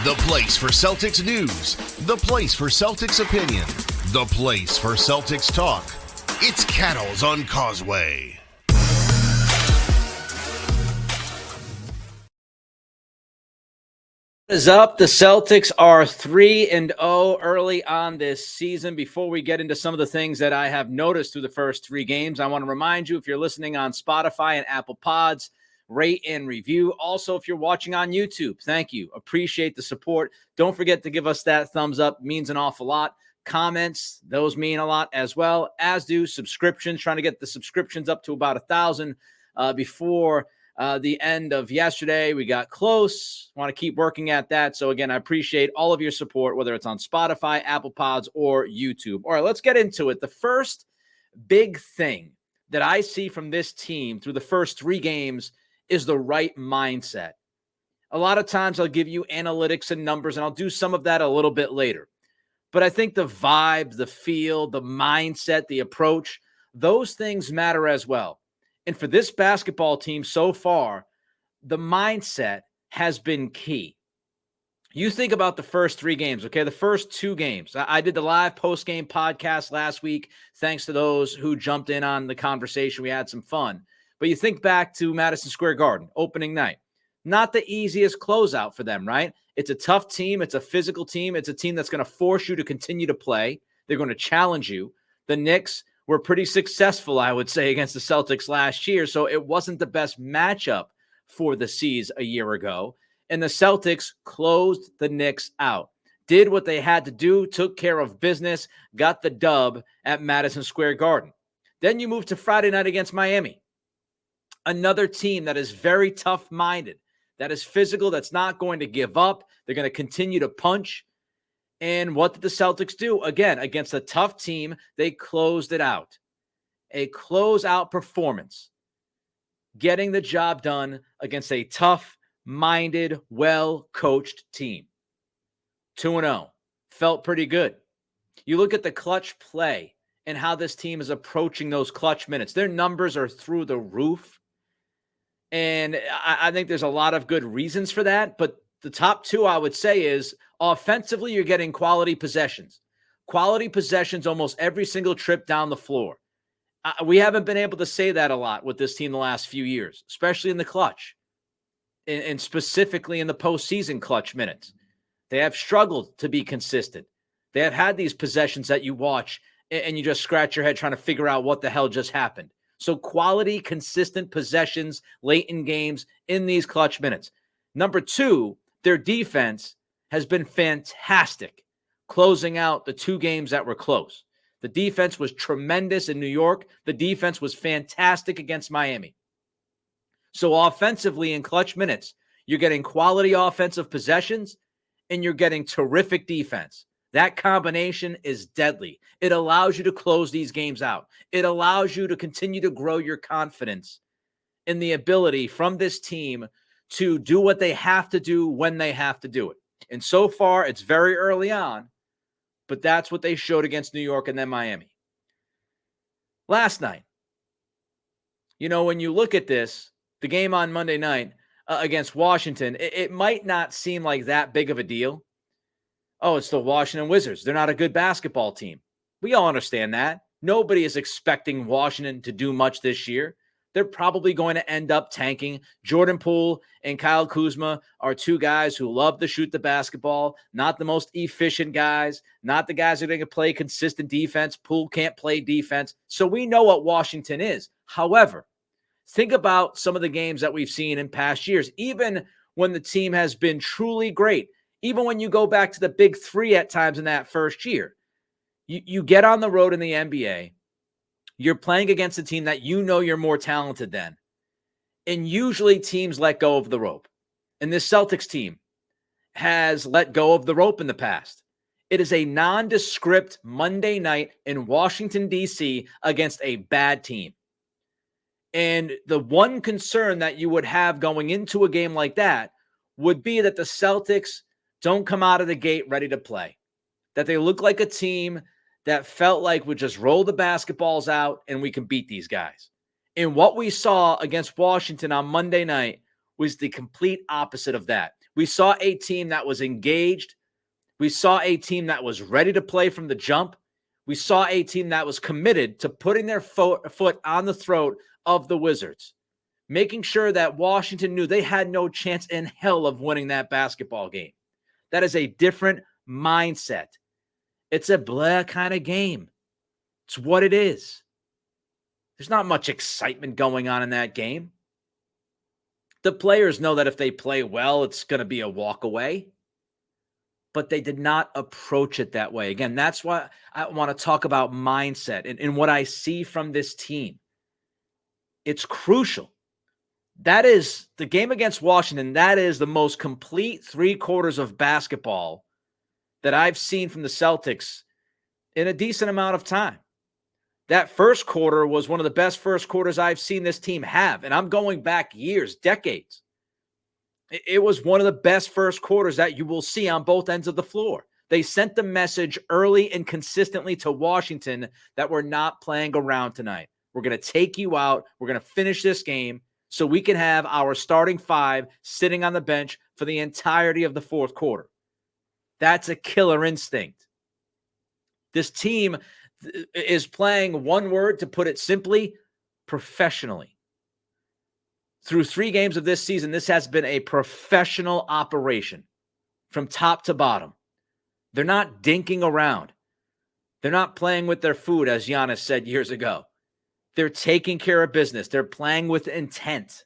The place for Celtics news, the place for Celtics opinion, the place for Celtics talk. It's Cattles on Causeway. What is up? The Celtics are 3-0 early on this season. Before we get into some of the things that I have noticed through the first three games, I want to remind you, if you're listening on Spotify and Apple Pods, rate and review. Also, if you're watching on YouTube, thank you. Appreciate the support. Don't forget to give us that thumbs up. It means an awful lot. Comments, those mean a lot as well, as do subscriptions. Trying to get the subscriptions up to about 1,000 before the end of yesterday. We got close. Want to keep working at that. So again, I appreciate all of your support, whether it's on Spotify, Apple Pods, or YouTube. All right, let's get into it. The first big thing that I see from this team through the first three games is the right mindset. A lot of times I'll give you analytics and numbers, and I'll do some of that a little bit later. But I think the vibe, the feel, the mindset, the approach, those things matter as well. And for this basketball team so far, the mindset has been key. You think about the first three games, okay? The first two games. I did the live post-game podcast last week. Thanks to those who jumped in on the conversation. We had some fun. But you think back to Madison Square Garden, opening night. Not the easiest closeout for them, right? It's a tough team. It's a physical team. It's a team that's going to force you to continue to play. They're going to challenge you. The Knicks were pretty successful, I would say, against the Celtics last year. So it wasn't the best matchup for the C's a year ago. And the Celtics closed the Knicks out, did what they had to do, took care of business, got the dub at Madison Square Garden. Then you move to Friday night against Miami, another team that is very tough-minded, that is physical, that's not going to give up. They're going to continue to punch. And what did the Celtics do? Again, against a tough team, they closed it out. A closeout performance, getting the job done against a tough-minded, well-coached team. 2-0. Felt pretty good. You look at the clutch play and how this team is approaching those clutch minutes. Their numbers are through the roof. And I think there's a lot of good reasons for that. But the top two, I would say, is offensively, you're getting quality possessions. Quality possessions almost every single trip down the floor. We haven't been able to say that a lot with this team the last few years, especially in the clutch and specifically in the postseason clutch minutes. They have struggled to be consistent. They have had these possessions that you watch and you just scratch your head trying to figure out what the hell just happened. So quality, consistent possessions late in games in these clutch minutes. Number two, their defense has been fantastic, closing out the two games that were close. The defense was tremendous in New York. The defense was fantastic against Miami. So offensively in clutch minutes, you're getting quality offensive possessions and you're getting terrific defense. That combination is deadly. It allows you to close these games out. It allows you to continue to grow your confidence in the ability from this team to do what they have to do when they have to do it. And so far, it's very early on, but that's what they showed against New York and then Miami. Last night, when you look at this, the game on Monday night against Washington, it might not seem like that big of a deal. Oh, it's the Washington Wizards. They're not a good basketball team. We all understand that. Nobody is expecting Washington to do much this year. They're probably going to end up tanking. Jordan Poole and Kyle Kuzma are two guys who love to shoot the basketball, not the most efficient guys, not the guys who are going to play consistent defense. Poole can't play defense. So we know what Washington is. However, think about some of the games that we've seen in past years, even when the team has been truly great. Even when you go back to the big three at times in that first year, you get on the road in the NBA, you're playing against a team that you're more talented than. And usually teams let go of the rope. And this Celtics team has let go of the rope in the past. It is a nondescript Monday night in Washington, D.C. against a bad team. And the one concern that you would have going into a game like that would be that the Celtics don't come out of the gate ready to play, that they look like a team that felt like would just roll the basketballs out and we can beat these guys. And what we saw against Washington on Monday night was the complete opposite of that. We saw a team that was engaged. We saw a team that was ready to play from the jump. We saw a team that was committed to putting their foot on the throat of the Wizards, making sure that Washington knew they had no chance in hell of winning that basketball game. That is a different mindset. It's a blah kind of game. It's what it is. There's not much excitement going on in that game. The players know that if they play well, it's going to be a walk away. But they did not approach it that way. Again, that's why I want to talk about mindset and what I see from this team. It's crucial. That is the game against Washington. That is the most complete 3 quarters of basketball that I've seen from the Celtics in a decent amount of time. That first quarter was one of the best first quarters I've seen this team have. And I'm going back years, decades. It was one of the best first quarters that you will see on both ends of the floor. They sent the message early and consistently to Washington that we're not playing around tonight. We're going to take you out. We're going to finish this game so we can have our starting 5 sitting on the bench for the entirety of the fourth quarter. That's a killer instinct. This team is playing, one word to put it simply, professionally. Through 3 games of this season, this has been a professional operation from top to bottom. They're not dinking around. They're not playing with their food, as Giannis said years ago. They're taking care of business. They're playing with intent.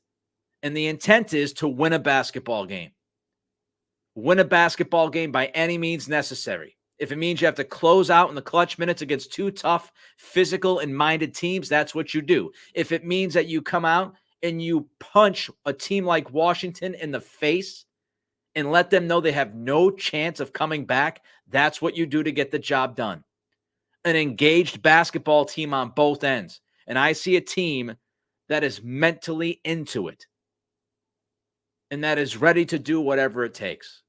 And the intent is to win a basketball game. Win a basketball game by any means necessary. If it means you have to close out in the clutch minutes against 2 tough, physical and minded teams, that's what you do. If it means that you come out and you punch a team like Washington in the face and let them know they have no chance of coming back, that's what you do to get the job done. An engaged basketball team on both ends. And I see a team that is mentally into it and that is ready to do whatever it takes.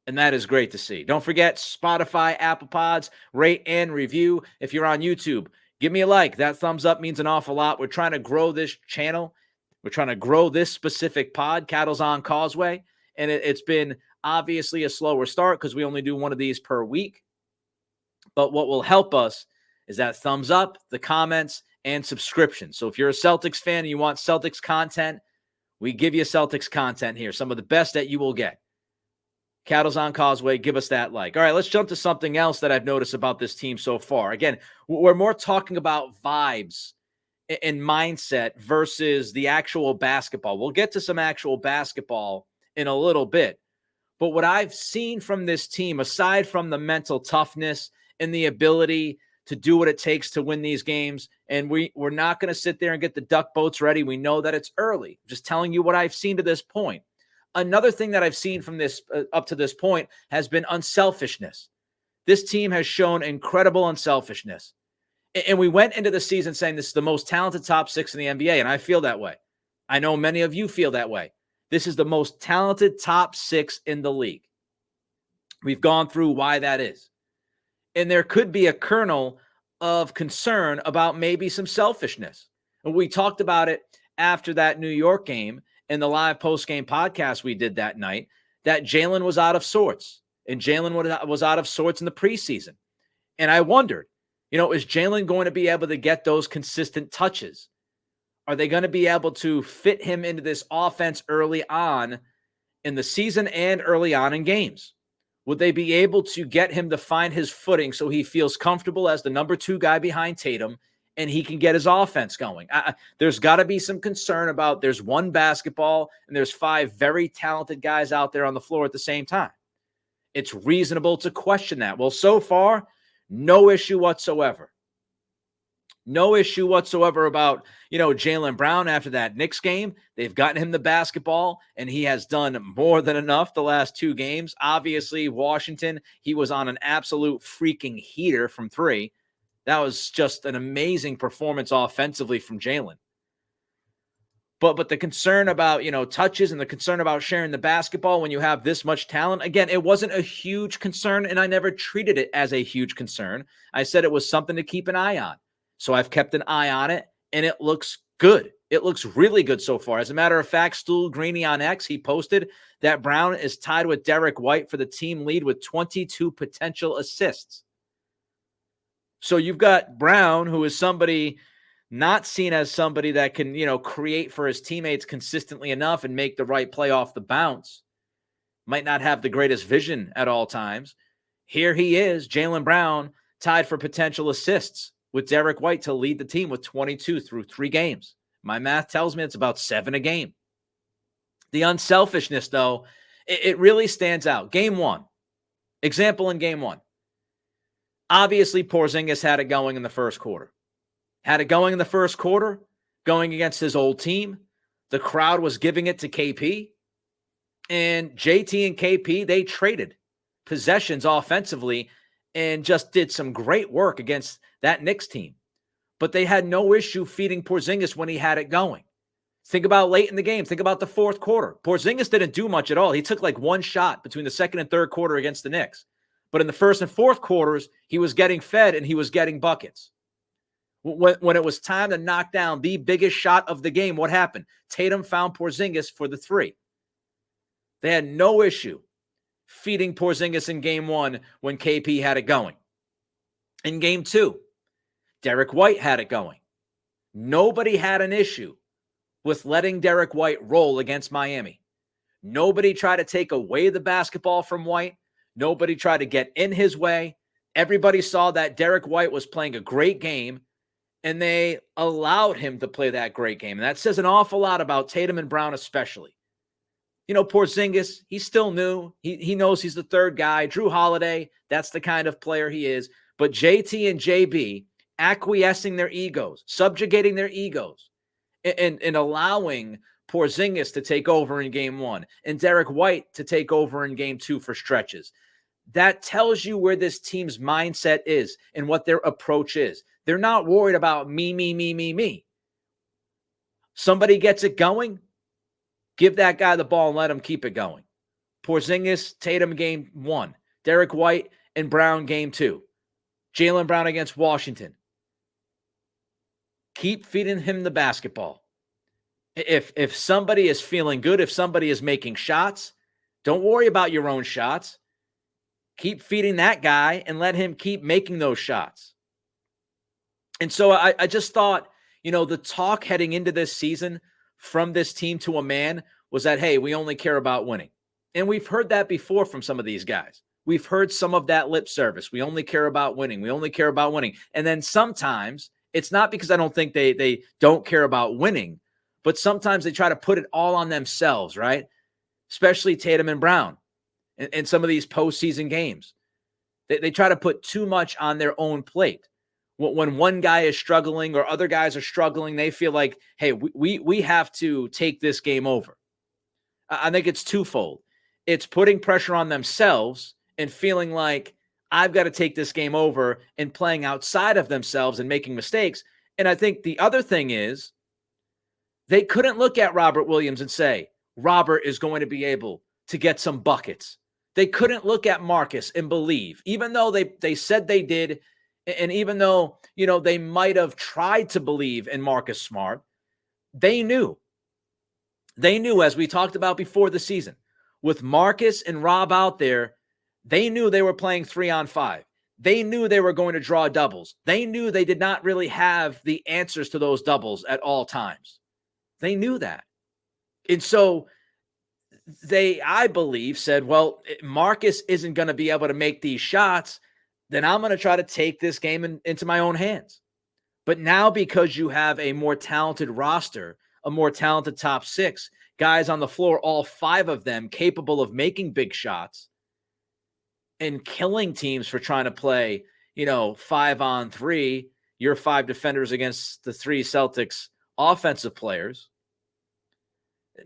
And that is great to see. Don't forget Spotify, Apple Pods, rate and review. If you're on YouTube, give me a like. That thumbs up means an awful lot. We're trying to grow this channel. We're trying to grow this specific pod, Cattle's on Causeway. And it's been obviously a slower start because we only do one of these per week. But what will help us is that thumbs up, the comments, and subscription. So if you're a Celtics fan and you want Celtics content, we give you Celtics content here. Some of the best that you will get. Cattle's on Causeway, give us that like. All right, let's jump to something else that I've noticed about this team so far. Again, we're more talking about vibes and mindset versus the actual basketball. We'll get to some actual basketball in a little bit. But what I've seen from this team, aside from the mental toughness and the ability to do what it takes to win these games, and we're not going to sit there and get the duck boats ready. We know that it's early. Just telling you what I've seen to this point. Another thing that I've seen from this up to this point has been unselfishness. This team has shown incredible unselfishness. And we went into the season saying this is the most talented top 6 in the NBA, and I feel that way. I know many of you feel that way. This is the most talented top 6 in the league. We've gone through why that is. And there could be a kernel of concern about maybe some selfishness. And we talked about it after that New York game in the live post-game podcast we did that night, that Jaylen was out of sorts. And Jaylen was out of sorts in the preseason. And I wondered, is Jaylen going to be able to get those consistent touches? Are they going to be able to fit him into this offense early on in the season and early on in games? Would they be able to get him to find his footing so he feels comfortable as the number 2 guy behind Tatum and he can get his offense going? There's got to be some concern about there's one basketball and there's 5 very talented guys out there on the floor at the same time. It's reasonable to question that. Well, so far, no issue whatsoever. No issue whatsoever about, Jaylen Brown after that Knicks game. They've gotten him the basketball, and he has done more than enough the last 2 games. Obviously, Washington, he was on an absolute freaking heater from 3. That was just an amazing performance offensively from Jaylen. But the concern about, touches and the concern about sharing the basketball when you have this much talent, again, it wasn't a huge concern, and I never treated it as a huge concern. I said it was something to keep an eye on. So I've kept an eye on it, and it looks good. It looks really good so far. As a matter of fact, Stu Greeny on X, he posted that Brown is tied with Derek White for the team lead with 22 potential assists. So you've got Brown, who is somebody not seen as somebody that can, create for his teammates consistently enough and make the right play off the bounce. Might not have the greatest vision at all times. Here he is, Jaylen Brown, tied for potential assists with Derek White to lead the team with 22 through 3 games. My math tells me it's about 7 a game. The unselfishness, though, it really stands out. Game 1. Example in game 1. Obviously, Porzingis had it going in the first quarter. Had it going in the first quarter, going against his old team. The crowd was giving it to KP. And JT and KP, they traded possessions offensively and just did some great work against that Knicks team. But they had no issue feeding Porzingis when he had it going. Think about late in the game. Think about the fourth quarter. Porzingis didn't do much at all. He took like one shot between the second and third quarter against the Knicks. But in the first and fourth quarters, he was getting fed and he was getting buckets. When it was time to knock down the biggest shot of the game, what happened? Tatum found Porzingis for the 3. They had no issue feeding Porzingis in game 1 when KP had it going. In game 2, Derek White had it going. Nobody had an issue with letting Derek White roll against Miami. Nobody tried to take away the basketball from White. Nobody tried to get in his way. Everybody saw that Derek White was playing a great game, and they allowed him to play that great game. And that says an awful lot about Tatum and Brown especially. Porzingis, he's still new. He knows he's the third guy. Drew Holiday, that's the kind of player he is. But JT and JB acquiescing their egos, subjugating their egos, and allowing Porzingis to take over in game 1 and Derek White to take over in game 2 for stretches. That tells you where this team's mindset is and what their approach is. They're not worried about me. Somebody gets it going, give that guy the ball and let him keep it going. Porzingis, Tatum game 1. Derek White and Brown game 2. Jaylen Brown against Washington. Keep feeding him the basketball. If somebody is feeling good, if somebody is making shots, don't worry about your own shots. Keep feeding that guy and let him keep making those shots. And so I just thought, the talk heading into this season from this team to a man was that, hey, we only care about winning. And we've heard that before from some of these guys. We've heard some of that lip service. We only care about winning. We only care about winning. And then sometimes it's not because I don't think they don't care about winning, but sometimes they try to put it all on themselves, right? Especially Tatum and Brown in some of these postseason games. They try to put too much on their own plate. When one guy is struggling or other guys are struggling, they feel like, hey, we have to take this game over. I think it's twofold. It's putting pressure on themselves and feeling like I've got to take this game over and playing outside of themselves and making mistakes. And I think the other thing is they couldn't look at Robert Williams and say, Robert is going to be able to get some buckets. They couldn't look at Marcus and believe, even though they said they did, and even though, they might have tried to believe in Marcus Smart, they knew. They knew, as we talked about before the season, with Marcus and Rob out there, they knew they were playing 3-on-5. They knew they were going to draw doubles. They knew they did not really have the answers to those doubles at all times. They knew that. And so they, I believe, said, well, Marcus isn't going to be able to make these shots, then I'm going to try to take this game into my own hands. But now, because you have a more talented roster, a more talented top 6, guys on the floor, all 5 of them capable of making big shots and killing teams for trying to play, 5-on-3, your 5 defenders against the 3 Celtics offensive players.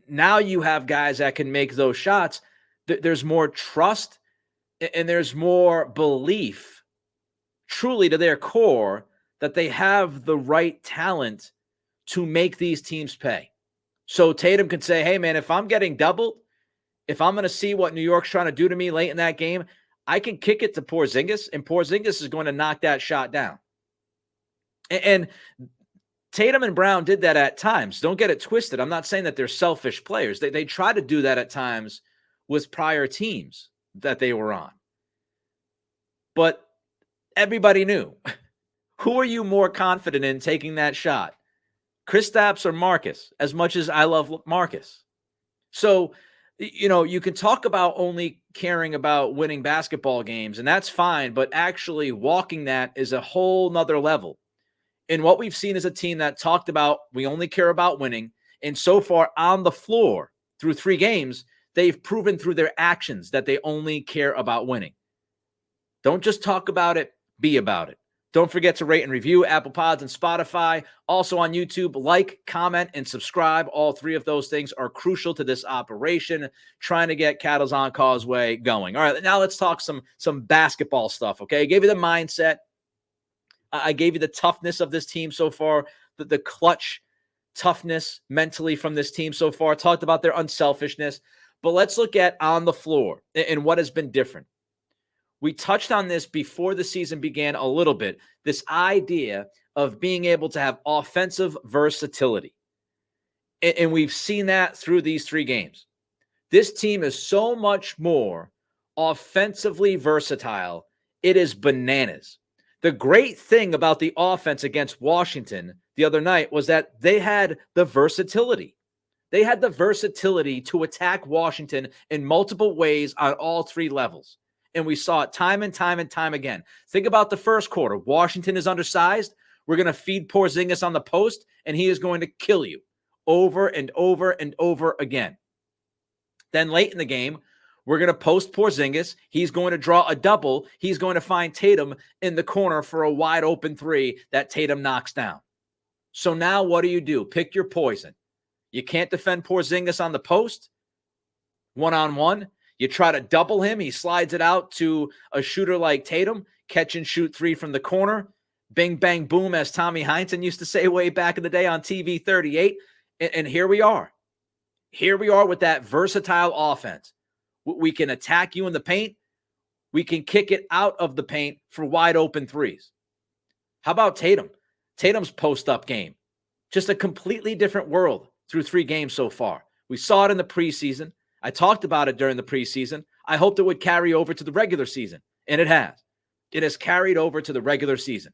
Now you have guys that can make those shots. There's more trust and there's more belief truly to their core that they have the right talent to make these teams pay. So Tatum can say, hey, man, if I'm getting doubled, if I'm going to see what New York's trying to do to me late in that game, I can kick it to Porzingis, and Porzingis is going to knock that shot down. And Tatum and Brown did that at times. Don't get it twisted. I'm not saying that they're selfish players. They try to do that at times with prior teams that they were on. But everybody knew. Who are you more confident in taking that shot? Kristaps or Marcus, as much as I love Marcus. So, you can talk about only caring about winning basketball games, and that's fine, but actually walking that is a whole nother level. And what we've seen is a team that talked about we only care about winning. And so far on the floor through 3 games, they've proven through their actions that they only care about winning. Don't just talk about it, be about it. Don't forget to rate and review Apple Pods and Spotify. Also on YouTube, like, comment, and subscribe. All 3 of those things are crucial to this operation, trying to get Cattles on Causeway going. All right, now let's talk some basketball stuff, okay? I gave you the mindset. I gave you the toughness of this team so far, the clutch toughness mentally from this team so far. Talked about their unselfishness. But let's look at on the floor and what has been different. We touched on this before the season began a little bit, this idea of being able to have offensive versatility. And we've seen that through these 3 games. This team is so much more offensively versatile. It is bananas. The great thing about the offense against Washington the other night was that they had the versatility. They had the versatility to attack Washington in multiple ways on all 3 levels. And we saw it time and time and time again. Think about the first quarter. Washington is undersized. We're going to feed Porzingis on the post, and he is going to kill you over and over and over again. Then late in the game, we're going to post Porzingis. He's going to draw a double. He's going to find Tatum in the corner for a wide open 3 that Tatum knocks down. So now what do? Pick your poison. You can't defend Porzingis on the post, one-on-one. You try to double him. He slides it out to a shooter like Tatum, catch and shoot 3 from the corner. Bing, bang, boom, as Tommy Heinsohn used to say way back in the day on TV 38. And here we are. Here we are with that versatile offense. We can attack you in the paint. We can kick it out of the paint for wide open 3s. How about Tatum? Tatum's post-up game. Just a completely different world through 3 games so far. We saw it in the preseason. I talked about it during the preseason. I hoped it would carry over to the regular season, and it has. It has carried over to the regular season.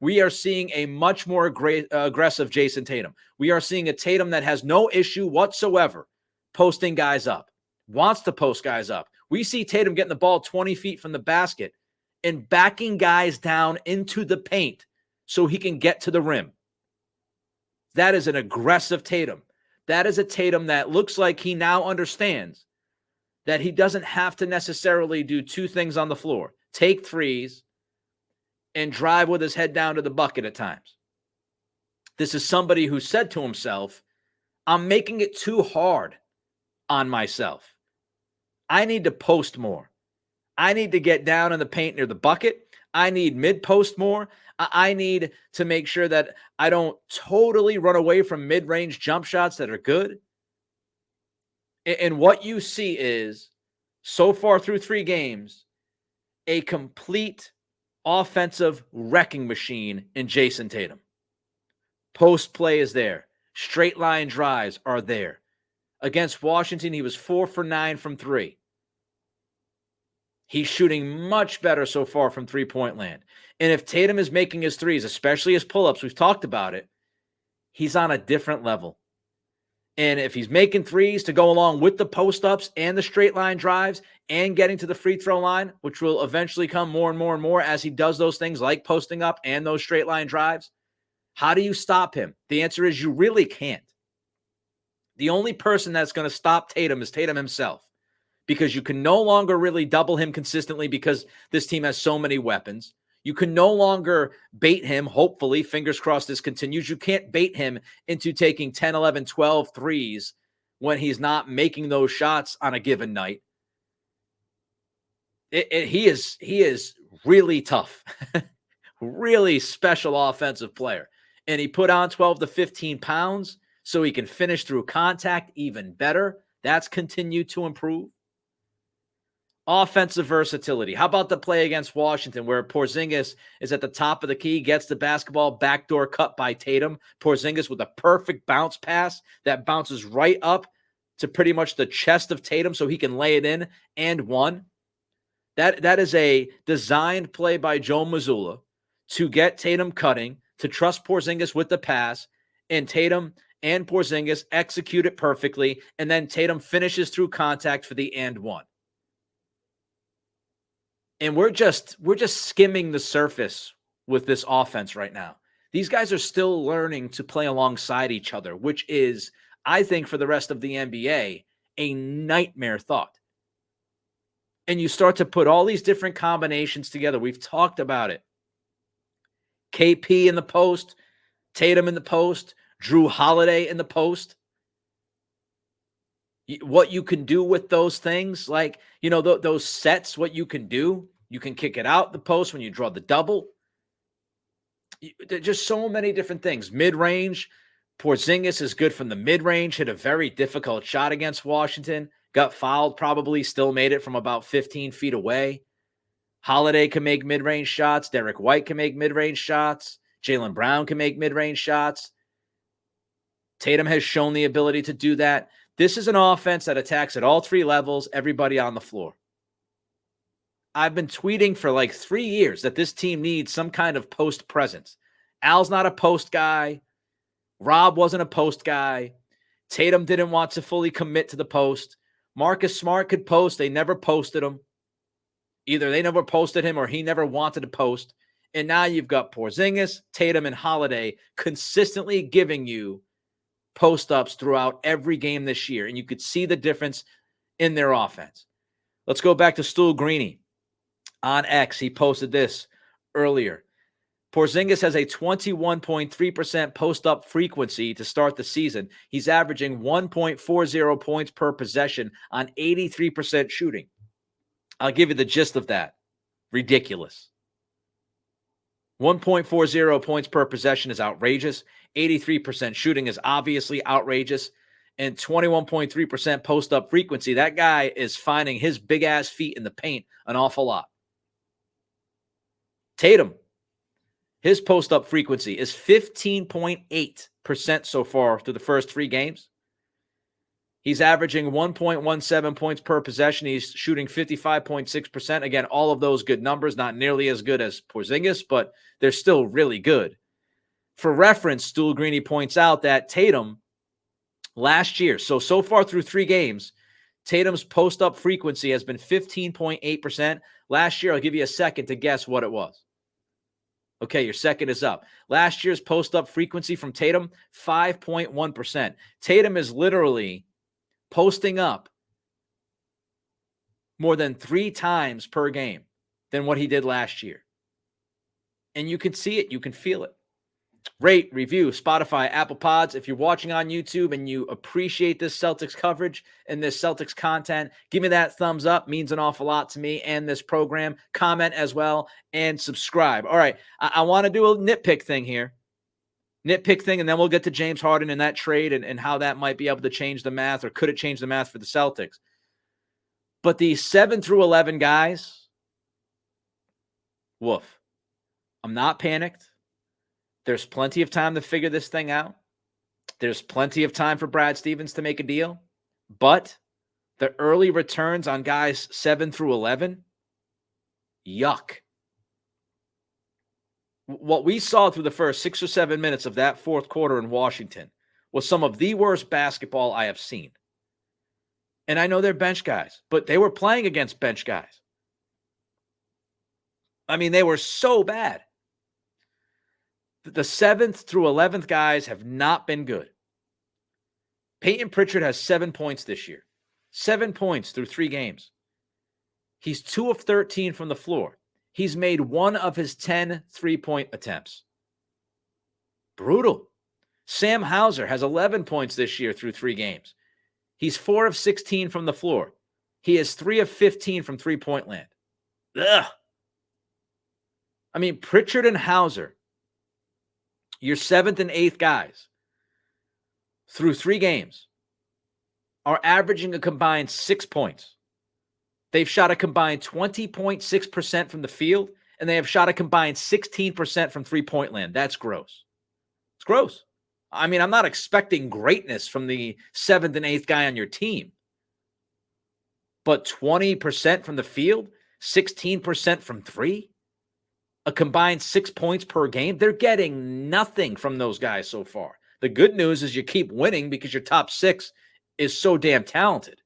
We are seeing a much more aggressive Jayson Tatum. We are seeing a Tatum that has no issue whatsoever posting guys up, wants to post guys up. We see Tatum getting the ball 20 feet from the basket and backing guys down into the paint so he can get to the rim. That is an aggressive Tatum. That is a Tatum that looks like he now understands that he doesn't have to necessarily do 2 things on the floor, take 3s and drive with his head down to the bucket at times. This is somebody who said to himself, I'm making it too hard on myself. I need to post more. I need to get down in the paint near the bucket. I need mid-post more. I need to make sure that I don't totally run away from mid-range jump shots that are good. And what you see is, so far through 3 games, a complete offensive wrecking machine in Jayson Tatum. Post play is there. Straight line drives are there. Against Washington, he was 4 for 9 from 3. He's shooting much better so far from 3-point land. And if Tatum is making his 3s, especially his pull-ups, we've talked about it, he's on a different level. And if he's making 3s to go along with the post-ups and the straight line drives and getting to the free throw line, which will eventually come more and more and more as he does those things like posting up and those straight line drives, how do you stop him? The answer is you really can't. The only person that's going to stop Tatum is Tatum himself, because you can no longer really double him consistently because this team has so many weapons. You can no longer bait him, hopefully, fingers crossed this continues. You can't bait him into taking 10, 11, 12 threes when he's not making those shots on a given night. He is really tough, really special offensive player. And he put on 12 to 15 pounds so he can finish through contact even better. That's continued to improve. Offensive versatility. How about the play against Washington where Porzingis is at the top of the key, gets the basketball, backdoor cut by Tatum. Porzingis with a perfect bounce pass that bounces right up to pretty much the chest of Tatum so he can lay it in and one. That is a designed play by Joe Mazzulla to get Tatum cutting, to trust Porzingis with the pass, and Tatum and Porzingis execute it perfectly, and then Tatum finishes through contact for the and one. And we're just skimming the surface with this offense right now. These guys are still learning to play alongside each other, which is, I think, for the rest of the NBA, a nightmare thought. And you start to put all these different combinations together. We've talked about it. KP in the post, Tatum in the post, Drew Holiday in the post. What you can do with those things, like, those sets, what you can do. You can kick it out the post when you draw the double. There's just so many different things. Mid-range, Porzingis is good from the mid-range, hit a very difficult shot against Washington, got fouled, probably still made it from about 15 feet away. Holiday can make mid-range shots. Derek White can make mid-range shots. Jaylen Brown can make mid-range shots. Tatum has shown the ability to do that. This is an offense that attacks at all three levels, everybody on the floor. I've been tweeting for like 3 years that this team needs some kind of post presence. Al's not a post guy. Rob wasn't a post guy. Tatum didn't want to fully commit to the post. Marcus Smart could post. They never posted him. Either they never posted him or he never wanted to post. And now you've got Porzingis, Tatum, and Holiday consistently giving you post-ups throughout every game this year. And you could see the difference in their offense. Let's go back to Stu Greeny. On X, he posted this earlier. Porzingis has a 21.3% post-up frequency to start the season. He's averaging 1.40 points per possession on 83% shooting. I'll give you the gist of that. Ridiculous. 1.40 points per possession is outrageous. 83% shooting is obviously outrageous. And 21.3% post-up frequency, that guy is finding his big-ass feet in the paint an awful lot. Tatum, his post-up frequency is 15.8% so far through the first 3 games. He's averaging 1.17 points per possession. He's shooting 55.6%. Again, all of those good numbers, not nearly as good as Porzingis, but they're still really good. For reference, Stu Greeny points out that Tatum last year, so far through 3 games, Tatum's post-up frequency has been 15.8%. Last year, I'll give you a second to guess what it was. Okay, your second is up. Last year's post-up frequency from Tatum, 5.1%. Tatum is literally posting up more than 3 times per game than what he did last year. And you can see it. You can feel it. Rate, review, Spotify, Apple Pods. If you're watching on YouTube and you appreciate this Celtics coverage and this Celtics content, give me that thumbs up. Means an awful lot to me and this program. Comment as well and subscribe. All right, I want to do a nitpick thing here. And then we'll get to James Harden and that trade and how that might be able to change the math, or could it change the math for the Celtics? But the 7 through 11 guys, woof. I'm not panicked. There's plenty of time to figure this thing out. There's plenty of time for Brad Stevens to make a deal. But the early returns on guys 7 through 11, yuck. What we saw through the first 6 or 7 minutes of that fourth quarter in Washington was some of the worst basketball I have seen. And I know they're bench guys, but they were playing against bench guys. I mean, they were so bad. The 7th through 11th guys have not been good. Peyton Pritchard has 7 points this year. 7 points through 3 games. He's 2 of 13 from the floor. He's made 1 of his 10 3-point attempts. Brutal. Sam Hauser has 11 points this year through 3 games. He's 4 of 16 from the floor. He is 3 of 15 from 3-point land. Ugh. I mean, Pritchard and Hauser, your 7th and 8th guys, through 3 games, are averaging a combined 6 points. They've shot a combined 20.6% from the field, and they have shot a combined 16% from three-point land. That's gross. It's gross. I mean, I'm not expecting greatness from the 7th and 8th guy on your team. But 20% from the field, 16% from three, a combined 6 points per game. They're getting nothing from those guys so far. The good news is you keep winning because your top six is so damn talented.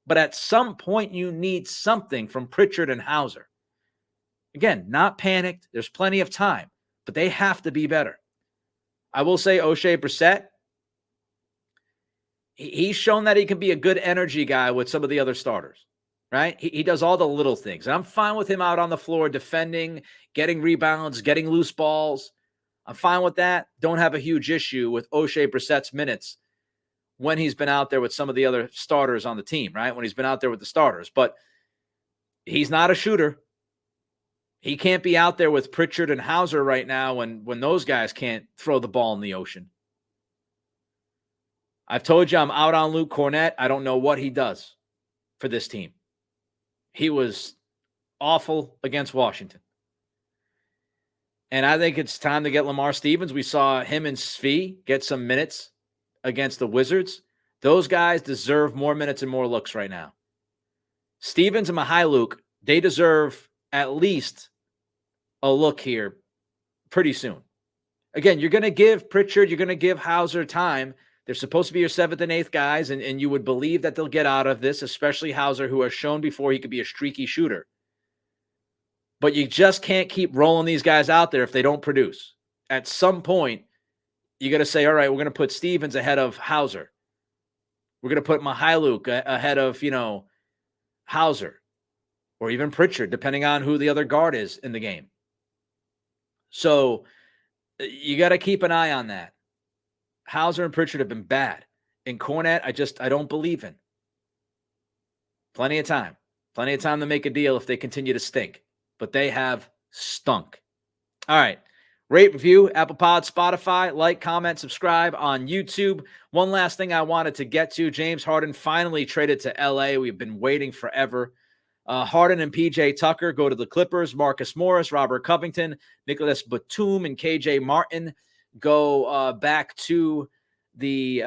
But at some point, you need something from Pritchard and Hauser. Again, not panicked. There's plenty of time, but they have to be better. I will say O'Shea Brissett, he's shown that he can be a good energy guy with some of the other starters, right? He does all the little things. And I'm fine with him out on the floor defending, getting rebounds, getting loose balls. I'm fine with that. Don't have a huge issue with O'Shea Brissett's minutes when he's been out there with some of the other starters on the team, right? When he's been out there with the starters. But he's not a shooter. He can't be out there with Pritchard and Hauser right now when those guys can't throw the ball in the ocean. I've told you I'm out on Luke Cornett. I don't know what he does for this team. He was awful against Washington. And I think it's time to get Lamar Stevens. We saw him and Svi get some minutes against the Wizards. Those guys deserve more minutes and more looks right now. Stevens and Mykhailiuk, they deserve at least a look here pretty soon. Again, you're going to give Pritchard, you're going to give Hauser time. They're supposed to be your 7th and 8th guys, and you would believe that they'll get out of this, especially Hauser, who has shown before he could be a streaky shooter. But you just can't keep rolling these guys out there if they don't produce. At some point, you got to say, all right, we're going to put Stevens ahead of Hauser. We're going to put Mykhailiuk ahead of, Hauser or even Pritchard, depending on who the other guard is in the game. So you got to keep an eye on that. Hauser and Pritchard have been bad. And Cornett, I don't believe in. Plenty of time to make a deal if they continue to stink. But they have stunk. All right. Rate, review, Apple Pod, Spotify, like, comment, subscribe on YouTube. One last thing I wanted to get to. James Harden finally traded to LA. We've been waiting forever. Harden and PJ Tucker go to the Clippers. Marcus Morris, Robert Covington, Nicholas Batum, and KJ Martin go back to the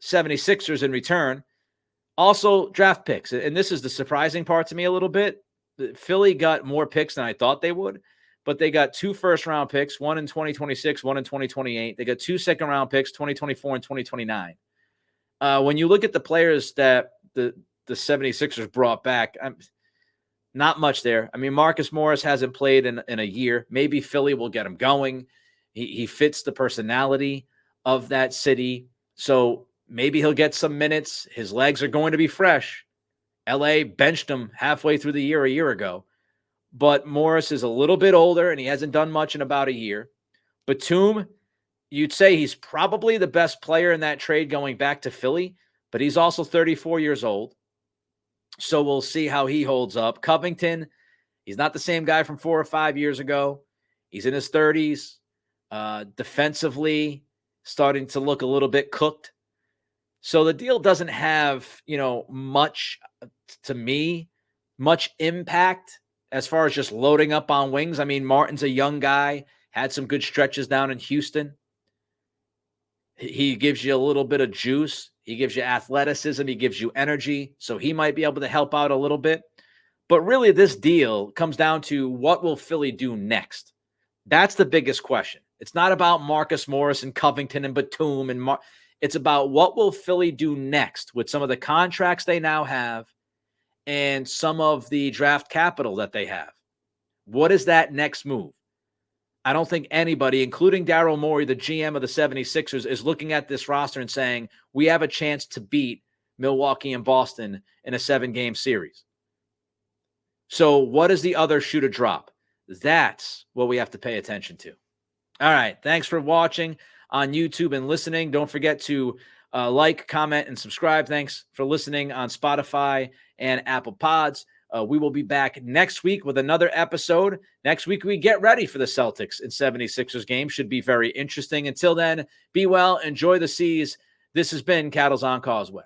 76ers in return. Also, draft picks. And this is the surprising part to me a little bit. Philly got more picks than I thought they would, but they got 2 first-round picks, one in 2026, one in 2028. They got 2 second-round picks, 2024 and 2029. When you look at the players that the 76ers brought back, not much there. I mean, Marcus Morris hasn't played in a year. Maybe Philly will get him going. He fits the personality of that city. So maybe he'll get some minutes. His legs are going to be fresh. LA benched him halfway through the year a year ago. But Morris is a little bit older, and he hasn't done much in about a year. Batum, you'd say he's probably the best player in that trade going back to Philly, but he's also 34 years old. So we'll see how he holds up. Covington, he's not the same guy from 4 or 5 years ago. He's in his 30s. Defensively, starting to look a little bit cooked. So the deal doesn't have, much, to me, much impact as far as just loading up on wings. I mean, Martin's a young guy, had some good stretches down in Houston. He gives you a little bit of juice. He gives you athleticism. He gives you energy. So he might be able to help out a little bit. But really, this deal comes down to what will Philly do next? That's the biggest question. It's not about Marcus Morris and Covington and Batum and it's about what will Philly do next with some of the contracts they now have and some of the draft capital that they have. What is that next move? I don't think anybody, including Daryl Morey, the GM of the 76ers, is looking at this roster and saying, we have a chance to beat Milwaukee and Boston in a 7-game series. So what is the other shoe to drop? That's what we have to pay attention to. All right. Thanks for watching on YouTube and listening. Don't forget to like, comment, and subscribe. Thanks for listening on Spotify and Apple Pods. We will be back next week with another episode. Next week, we get ready for the Celtics and 76ers game. Should be very interesting. Until then, be well. Enjoy the seas. This has been Cattles on Causeway.